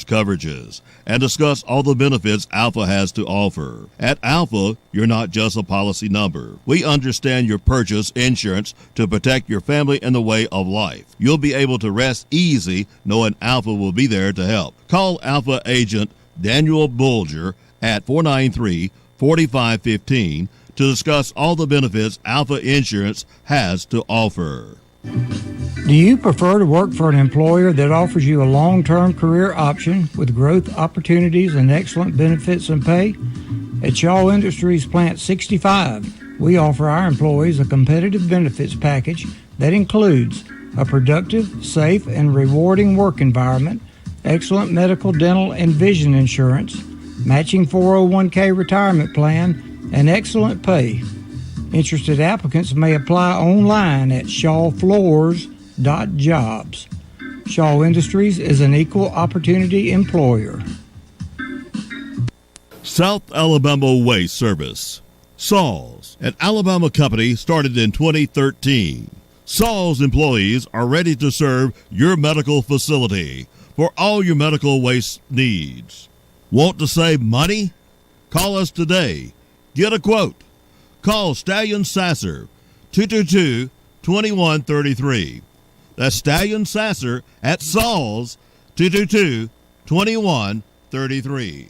coverages and discuss all the benefits Alpha has to offer. At Alpha, you're not just a policy number. We understand your purchase insurance to protect your family and the way of life. You'll be able to rest easy knowing Alpha will be there to help. Call Alpha agent Daniel Bulger at 493-4515 to discuss all the benefits Alpha Insurance has to offer. Do you prefer to work for an employer that offers you a long-term career option with growth opportunities and excellent benefits and pay? At Shaw Industries Plant 65, we offer our employees a competitive benefits package that includes a productive, safe, and rewarding work environment, excellent medical, dental, and vision insurance, matching 401k retirement plan, and excellent pay. Interested applicants may apply online at shawfloors.jobs. Shaw Industries is an equal opportunity employer. South Alabama Waste Service. Saws, an Alabama company started in 2013. Saws employees are ready to serve your medical facility for all your medical waste needs. Want to save money? Call us today. Get a quote. Call Stallion Sasser, 222-2133. That's Stallion Sasser at Saws, 222-2133.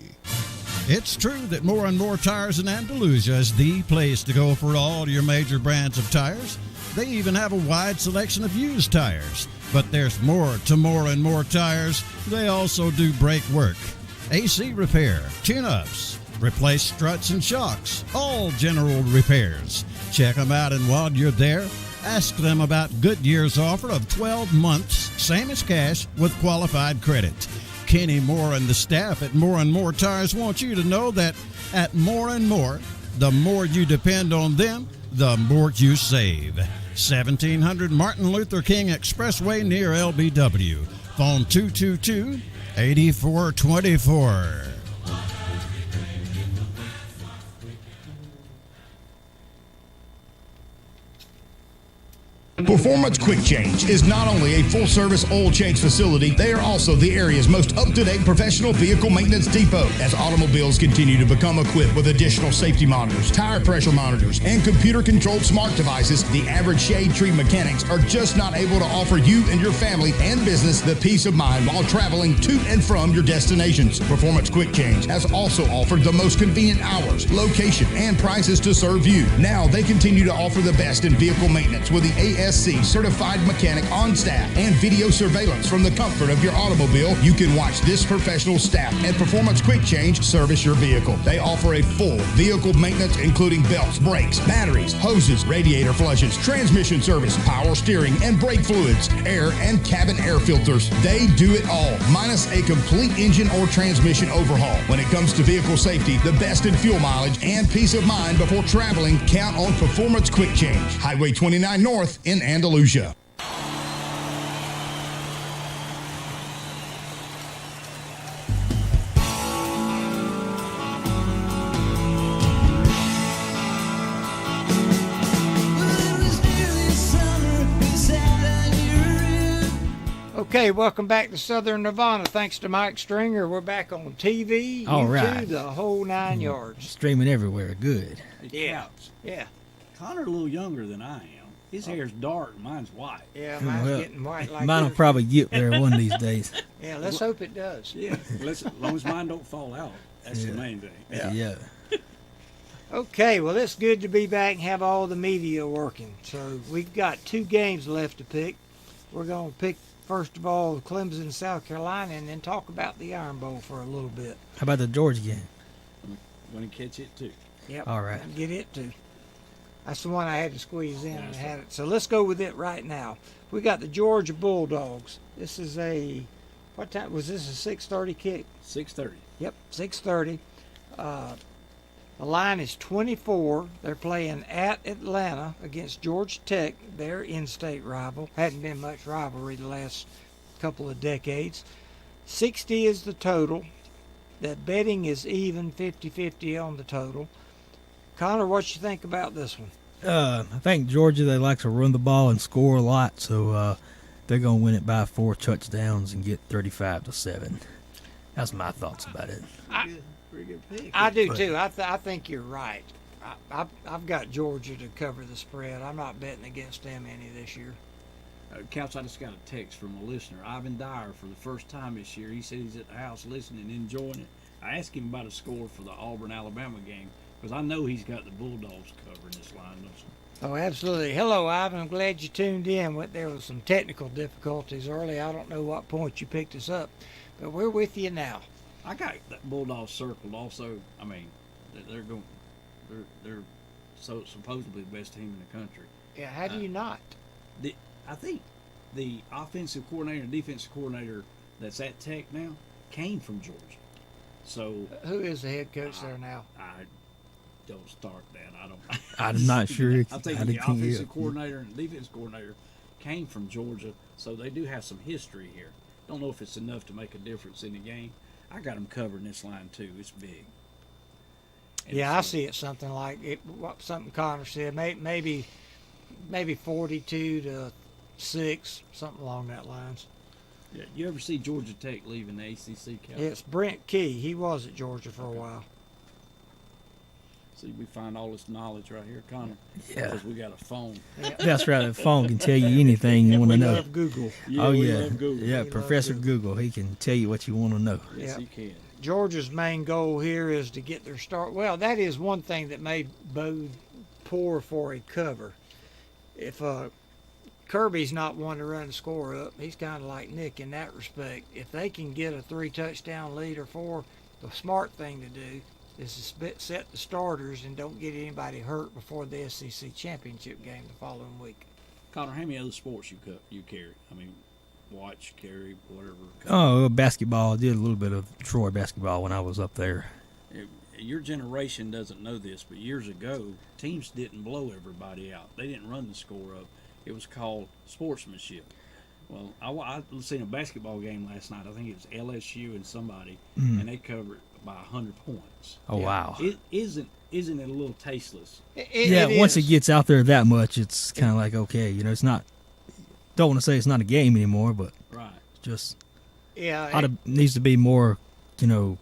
It's true that More and More Tires in Andalusia is the place to go for all your major brands of tires. They even have a wide selection of used tires. But there's more to More and More Tires. They also do brake work, AC repair, tune-ups, replace struts and shocks, all general repairs. Check them out, and while you're there, ask them about Goodyear's offer of 12 months, same as cash, with qualified credit. Kenny Moore and the staff at More and More Tires want you to know that at More and More, the more you depend on them, the more you save. 1700 Martin Luther King Expressway near LBW. Phone 222-8424. Performance Quick Change is not only a full-service oil change facility, they are also the area's most up-to-date professional vehicle maintenance depot. As automobiles continue to become equipped with additional safety monitors, tire pressure monitors, and computer-controlled smart devices, the average shade tree mechanics are just not able to offer you and your family and business the peace of mind while traveling to and from your destinations. Performance Quick Change has also offered the most convenient hours, location, and prices to serve you. Now they continue to offer the best in vehicle maintenance with the ASC certified mechanic on staff and video surveillance from the comfort of your automobile. You can watch this professional staff at Performance Quick Change service your vehicle. They offer a full vehicle maintenance including belts, brakes, batteries, hoses, radiator flushes, transmission service, power steering, and brake fluids, air and cabin air filters. They do it all, minus a complete engine or transmission overhaul. When it comes to vehicle safety, the best in fuel mileage and peace of mind before traveling, count on Performance Quick Change. Highway 29 North in Andalusia. Okay, welcome back to Southern Nirvana. Thanks to Mike Stringer. We're back on TV, All YouTube, right. the whole 9 yards. Streaming everywhere. Good. Yeah. Yeah. Connor's a little younger than I am. His hair's dark, mine's white. Yeah, mine's Well, getting white like Mine will yours. probably get there one of these days. Yeah, let's hope it does. Yeah, as long as mine don't fall out. That's the main thing. Yeah. Okay, well, it's good to be back and have all the media working. So we've got 2 games left to pick. We're going to pick, first of all, Clemson, South Carolina, and then talk about the Iron Bowl for a little bit. How about the Georgia game? Going to catch it, too. Yep. All right. Get it, too. That's the one I had to squeeze in and had it. So let's go with it right now. We got the Georgia Bulldogs. This is what time was this? A 6:30 kick? 6:30. Yep, 6:30. The line is 24. They're playing at Atlanta against Georgia Tech, their in-state rival. Hadn't been much rivalry the last couple of decades. 60 is the total. The betting is even, 50-50 on the total. Connor, what you think about this one? I think Georgia, they like to run the ball and score a lot, so they're going to win it by 4 touchdowns and get 35-7. That's my thoughts about it. Pretty good pick. I do too. I think you're right. I've got Georgia to cover the spread. I'm not betting against them any this year. Couch, I just got a text from a listener, Ivan Dyer, for the first time this year. He said he's at the house listening and enjoying it. I asked him about a score for the Auburn-Alabama game because I know he's got the Bulldogs covering this line. Oh, absolutely. Hello, Ivan. I'm glad you tuned in. There was some technical difficulties early. I don't know what point you picked us up, but we're with you now. I got that Bulldogs circled also. I mean, they're so supposedly the best team in the country. Yeah, how do you not? I think the offensive coordinator and defensive coordinator that's at Tech now came from Georgia. So who is the head coach there now? I don't start that. I don't. I'm not sure. I think the offensive coordinator and defensive coordinator came from Georgia, so they do have some history here. Don't know if it's enough to make a difference in the game. I got them covering this line too. It's big. And yeah, I see it something like it. Something Connor said. Maybe 42-6, something along that lines. Yeah, you ever see Georgia Tech leaving the ACC? Cal? It's Brent Key. He was at Georgia for a while. See, we find all this knowledge right here, Connor. Yeah. Because we got a phone. Yeah. That's right. The phone can tell you anything you want to We know. love Google. Yeah, we love Google. Yeah, We Professor love Google. He can tell you what you want to know. Yes, Yeah. he can. Georgia's main goal here is to get their start. Well, that is one thing that may bode poor for a cover. If Kirby's not one to run the score up, he's kind of like Nick in that respect. If they can get a 3-touchdown lead or 4, the smart thing to do is to set the starters and don't get anybody hurt before the SEC championship game the following week. Connor, how many other sports you carry? I mean, watch, carry, whatever. Oh, basketball. I did a little bit of Troy basketball when I was up there. Your generation doesn't know this, but years ago, teams didn't blow everybody out. They didn't run the score up. It was called sportsmanship. Well, I seen a basketball game last night. I think it was LSU and somebody, and they covered by 100 points. Oh, wow. Isn't it a little tasteless? Once it gets out there that much, it's kind of like, okay, it's not, don't want to say it's not a game anymore, but Right. it's just, Yeah, needs to be more,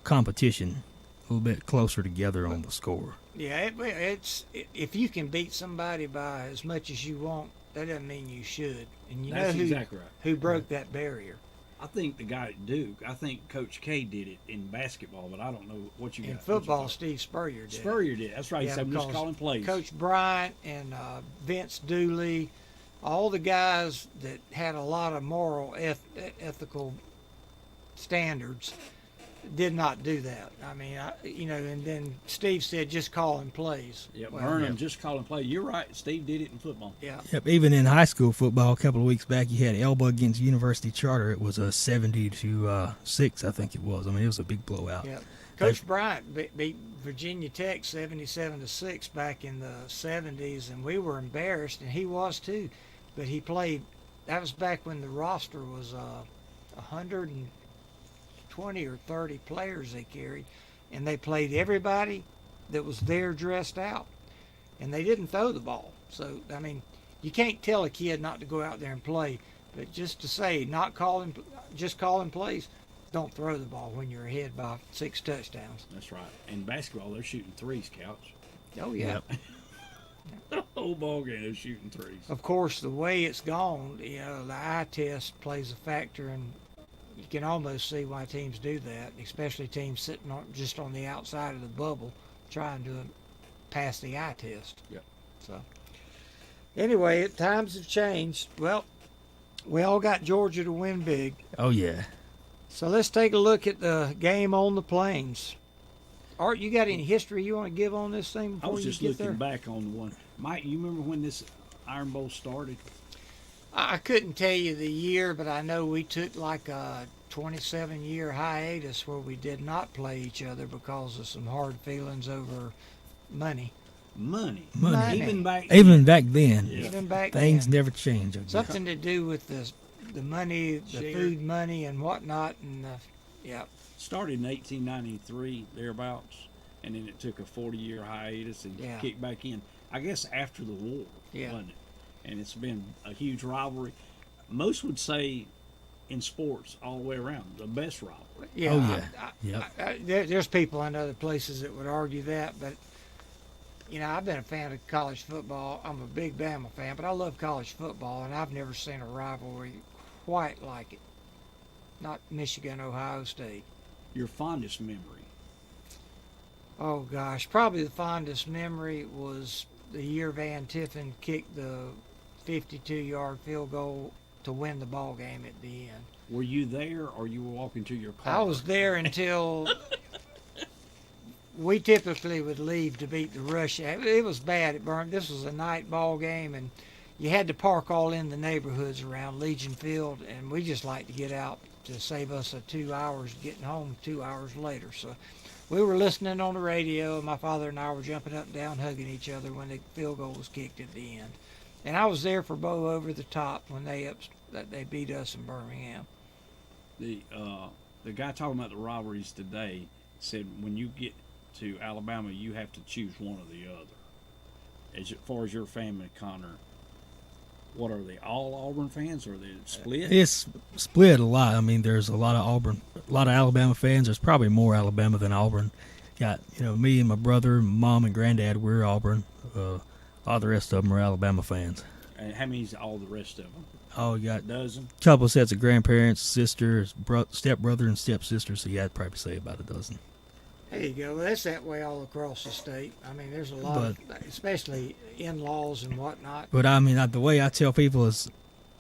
competition, a little bit closer together on the score. yeah. It's if you can beat somebody by as much as you want, that doesn't mean you should. And That's exactly right. who broke that barrier. I think the guy at Duke, I think Coach K did it in basketball, but I don't know what you got. In football, Steve Spurrier did. Spurrier did. That's right. Yeah, He said, I'm just because calling plays. Coach Bryant and Vince Dooley, all the guys that had a lot of moral, ethical standards, did not do that. I mean, and then Steve said, just calling plays. Yeah, Well, Burnham just calling play. You're right. Steve did it in football. Yeah. Yep, even in high school football, a couple of weeks back, you had Elba against University Charter. It was a 70-6, I think it was. I mean, it was a big blowout. Yeah. Coach Bryant beat Virginia Tech 77-6 back in the 70s, and we were embarrassed, and he was too. But he played. That was back when the roster was 120 or 30 players they carried, and they played everybody that was there dressed out, and they didn't throw the ball. So I mean, you can't tell a kid not to go out there and play, but just to say just calling plays, don't throw the ball when you're ahead by 6 touchdowns. That's right. In basketball, they're shooting threes, Couch. Oh yeah. The whole ball game, they're shooting threes. Of course, the way it's gone, the eye test plays a factor, and you can almost see why teams do that, especially teams sitting just on the outside of the bubble trying to pass the eye test. Yep. So, anyway, times have changed. Well, we all got Georgia to win big. Oh, yeah. So let's take a look at the game on the Plains. Art, you got any history you want to give on this thing I before was you just get looking there? back on the one. Mike, you remember when this Iron Bowl started? I couldn't tell you the year, but I know we took like a 27-year hiatus where we did not play each other because of some hard feelings over money. Money. Money. Even back then, Yeah. Even back things then. never change. I guess. Something to do with the money, the Share. food money and whatnot, and yeah. started in 1893, thereabouts, and then it took a 40-year hiatus and Yeah. kicked back in. I guess after the war, Yeah. wasn't it? And it's been a huge rivalry. Most would say in sports all the way around. The best rivalry. Yeah. Oh, yeah. Yep. There's people in other places that would argue that, but I've been a fan of college football. I'm a big Bama fan, but I love college football, and I've never seen a rivalry quite like it. Not Michigan, Ohio State. Your fondest memory? Oh gosh, probably the fondest memory was the year Van Tiffen kicked the 52-yard field goal to win the ball game at the end. Were you there, or you were walking to your car? I was there until we typically would leave to beat the rush. It was bad at Birmingham. This was a night ball game, and you had to park all in the neighborhoods around Legion Field, and we just like to get out to save us 2 hours getting home 2 hours later. So we were listening on the radio, and my father and I were jumping up and down, hugging each other when the field goal was kicked at the end. And I was there for Bo Over the Top when they beat us in Birmingham. The guy talking about the rivalries today said when you get to Alabama, you have to choose one or the other. As far as your family, Connor, what are they? All Auburn fans, or are they split? It's split a lot. I mean, there's a lot of Alabama fans. There's probably more Alabama than Auburn. Got me and my brother, mom and granddad. We're Auburn. All the rest of them are Alabama fans. And how many's all the rest of them? Oh, you got A dozen? a couple sets of grandparents, sisters, stepbrother, and stepsister. So yeah, I'd probably say about a dozen. There you go. Well, that's that way all across the state. I mean, there's a lot of, especially in-laws and whatnot. But I mean, the way I tell people is,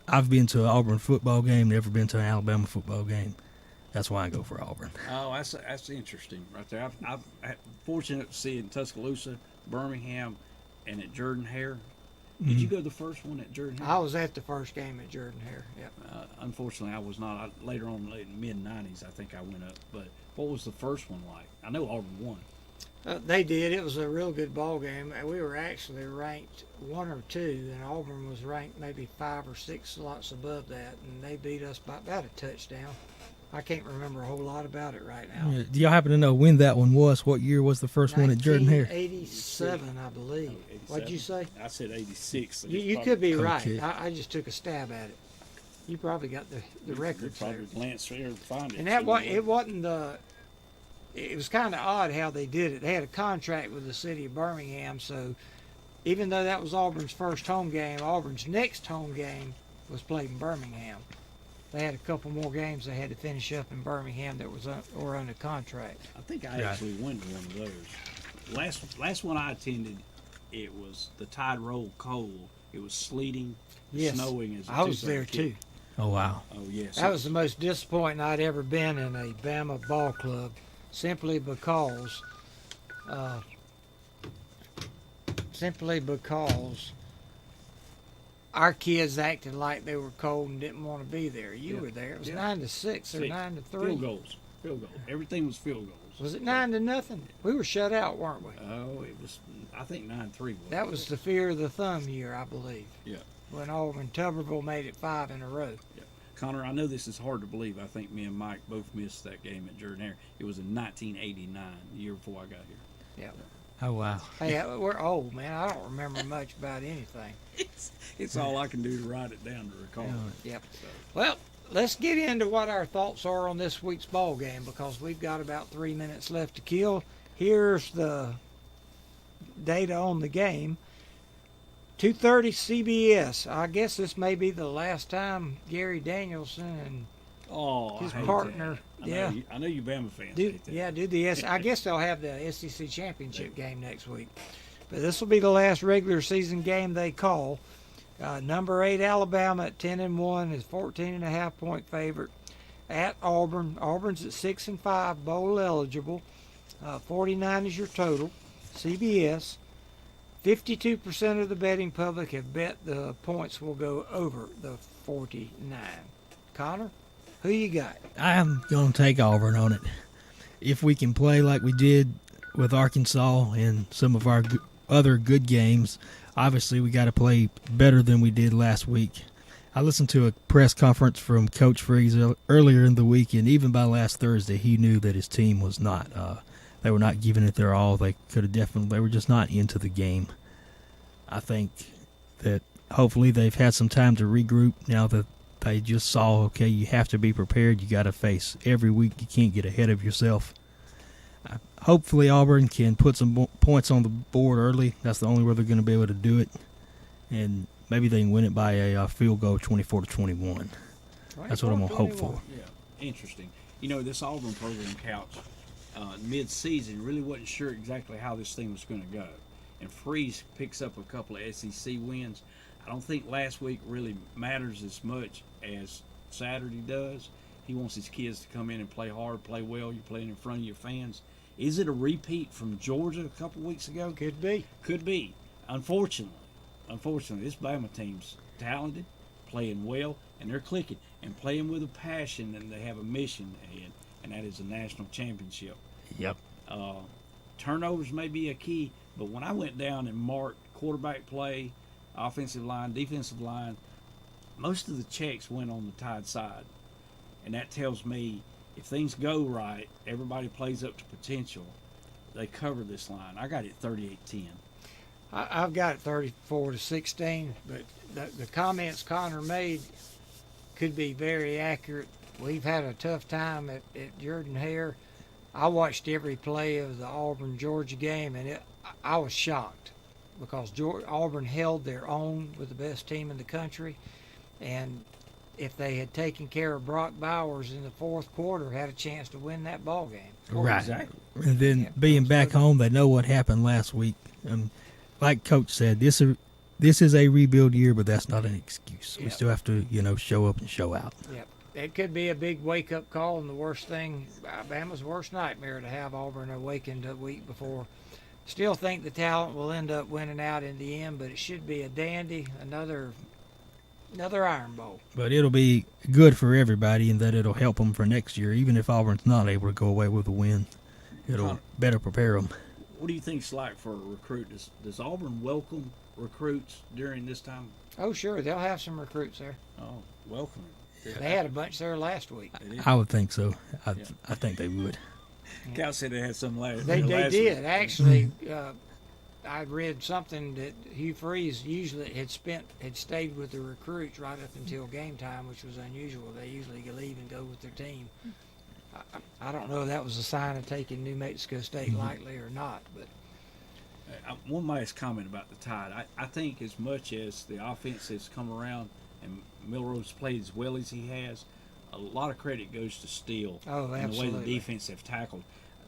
I've been to an Auburn football game, never been to an Alabama football game. That's why I go for Auburn. Oh, that's interesting right there. I've fortunate to see it in Tuscaloosa, Birmingham, and at Jordan-Hare. Did you go to the first one at Jordan-Hare? I was at the first game at Jordan-Hare. Yep. Unfortunately, I was not. Later on, in the mid-'90s, I think I went up. But what was the first one like? I know Auburn won. They did. It was a real good ball game. We were actually ranked 1 or 2, and Auburn was ranked maybe 5 or 6 slots above that, and they beat us by about a touchdown. I can't remember a whole lot about it right now. Yeah, do y'all happen to know when that one was? What year was the first one at Jordan-Hare? 1987, I believe. What'd you say? I said 86. So You could be right. Okay. I just took a stab at it. You probably got the records there. Probably glance there and find it. And it wasn't the. It was kind of odd how they did it. They had a contract with the city of Birmingham, so even though that was Auburn's first home game, Auburn's next home game was played in Birmingham. They had a couple more games they had to finish up in Birmingham that were under contract. I think I actually went to one of those. Last one I attended, it was the tide rolled cold. It was sleeting, snowing. As I was there too. Oh, wow. Oh, yes. That was the most disappointing I'd ever been in a Bama ball club, simply because our kids acted like they were cold and didn't want to be there. You were there. It was 9-6 or 9-3. Field goals. Everything was field goals. Was it 9-0? We were shut out, weren't we? Oh, it was. I think 9-3. That was the fear of the thumb year, I believe. Yeah. When Auburn Tuberville made it 5 in a row. Yeah. Connor, I know this is hard to believe. I think me and Mike both missed that game at Jordan-Hare. It was in 1989, the year before I got here. Yeah. Oh, wow. Hey, we're old, man. I don't remember much about anything. It's all I can do to write it down to recall. Yep. Well, let's get into what our thoughts are on this week's ball game, because we've got about 3 minutes left to kill. Here's the data on the game. 2:30 CBS. I guess this may be the last time Gary Danielson and his partner. I know you Bama fans. I guess they'll have the SEC championship game next week. But this will be the last regular season game they call. Number 8 Alabama at 10-1 is 14.5-point favorite at Auburn. Auburn's at 6-5, bowl eligible. 49 is your total. CBS. 52% of the betting public have bet the points will go over the 49. Connor, who you got? I'm going to take Auburn on it. If we can play like we did with Arkansas and some of our other good games, obviously we got to play better than we did last week. I listened to a press conference from Coach Freeze earlier in the week, and even by last Thursday, he knew that his team was not. They were not giving it their all. They were just not into the game. I think that hopefully they've had some time to regroup now that they just saw, okay, you have to be prepared. You got to face every week. You can't get ahead of yourself. Hopefully Auburn can put some points on the board early. That's the only way they're going to be able to do it. And maybe they can win it by a field goal, 24-21. That's what I'm going to hope for. Yeah, interesting. You know, this Auburn program, Couch, mid-season, really wasn't sure exactly how this thing was going to go. And Freeze picks up a couple of SEC wins. I don't think last week really matters as much as Saturday does. He wants his kids to come in and play hard, play well. You're playing in front of your fans. Is it a repeat from Georgia a couple weeks ago? Could be. Could be. Unfortunately, this Bama team's talented, playing well, and they're clicking and playing with a passion, and they have a mission ahead, and that is a national championship. Yep. Turnovers may be a key, but when I went down and marked quarterback play, offensive line, defensive line, most of the checks went on the Tide side. And that tells me if things go right, everybody plays up to potential, they cover this line. I got it 38-10. I've got it 34-16, but the comments Connor made could be very accurate. We've had a tough time at Jordan-Hare. I watched every play of the Auburn-Georgia game, and I was shocked because Auburn held their own with the best team in the country, and if they had taken care of Brock Bowers in the fourth quarter, had a chance to win that ball game. Right. Exactly. And then being back home, they know what happened last week. Like Coach said, this is a rebuild year, but that's not an excuse. We still have to, show up and show out. Yep. It could be a big wake-up call, and the worst thing, Alabama's worst nightmare to have Auburn awakened a week before. Still think the talent will end up winning out in the end, but it should be a dandy, another Iron Bowl. But it'll be good for everybody in that it'll help them for next year. Even if Auburn's not able to go away with a win, it'll better prepare them. What do you think it's like for a recruit? Does Auburn welcome recruits during this time? Oh, sure. They'll have some recruits there. Oh, welcome. They had a bunch there last week. I would think so. I think they would. Cal said they had some last They last did. week. Actually, I read something that Hugh Freeze usually had stayed with the recruits right up until game time, which was unusual. They usually leave and go with their team. I don't know if that was a sign of taking New Mexico State lightly or not, but One last comment about the Tide. I think as much as the offense has come around and Milrose's played as well as he has, a lot of credit goes to Steele Oh, and the way the absolutely. defense have tackled.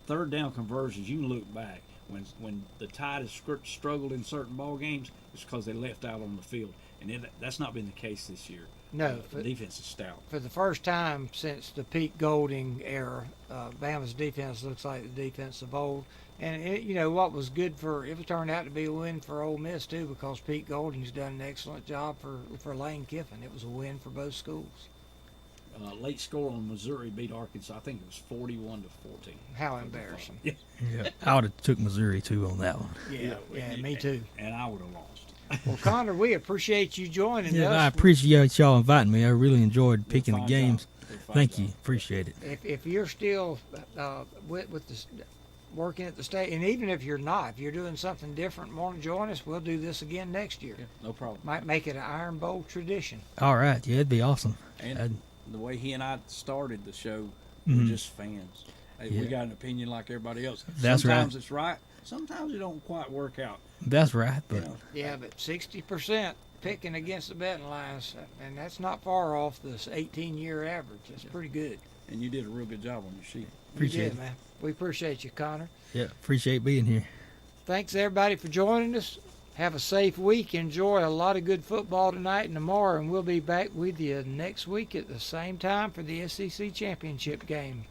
Third down conversions, you can look back. When the Tide has struggled in certain ball games, it's because they left out on the field. And that's not been the case this year. no. The defense is stout. For the first time since the Pete Golding era, Bama's defense looks like the defense of old. And what was good it turned out to be a win for Ole Miss too, because Pete Golding's done an excellent job for Lane Kiffin. It was a win for both schools. Late score on Missouri beat Arkansas. I think it was 41-14. How embarrassing! Yeah, I would have took Missouri too on that one. Yeah, me too. And I would have lost. Well, Connor, we appreciate you joining Yeah, I us. appreciate y'all inviting me. I really enjoyed picking the Fine games. job. Fine Thank you. job. Appreciate it. If you're still with the working at the state, and even if you're not, if you're doing something different and want to join us, we'll do this again next year. Yeah, no problem. Might make it an Iron Bowl tradition. All right. Yeah, it'd be awesome. And the way he and I started the show, Mhm. we're just fans. Hey, Yeah. We got an opinion like everybody else. That's sometimes right. it's right. Sometimes it don't quite work out. That's right. You But know? Yeah, but 60% picking against the betting lines, and that's not far off this 18-year average. That's pretty good. And you did a real good job on your sheet. Appreciate you it. did, man. We appreciate you, Connor. yeah, appreciate being here. Thanks everybody for joining us. Have a safe week. Enjoy a lot of good football tonight and tomorrow, and we'll be back with you next week at the same time for the SEC championship game.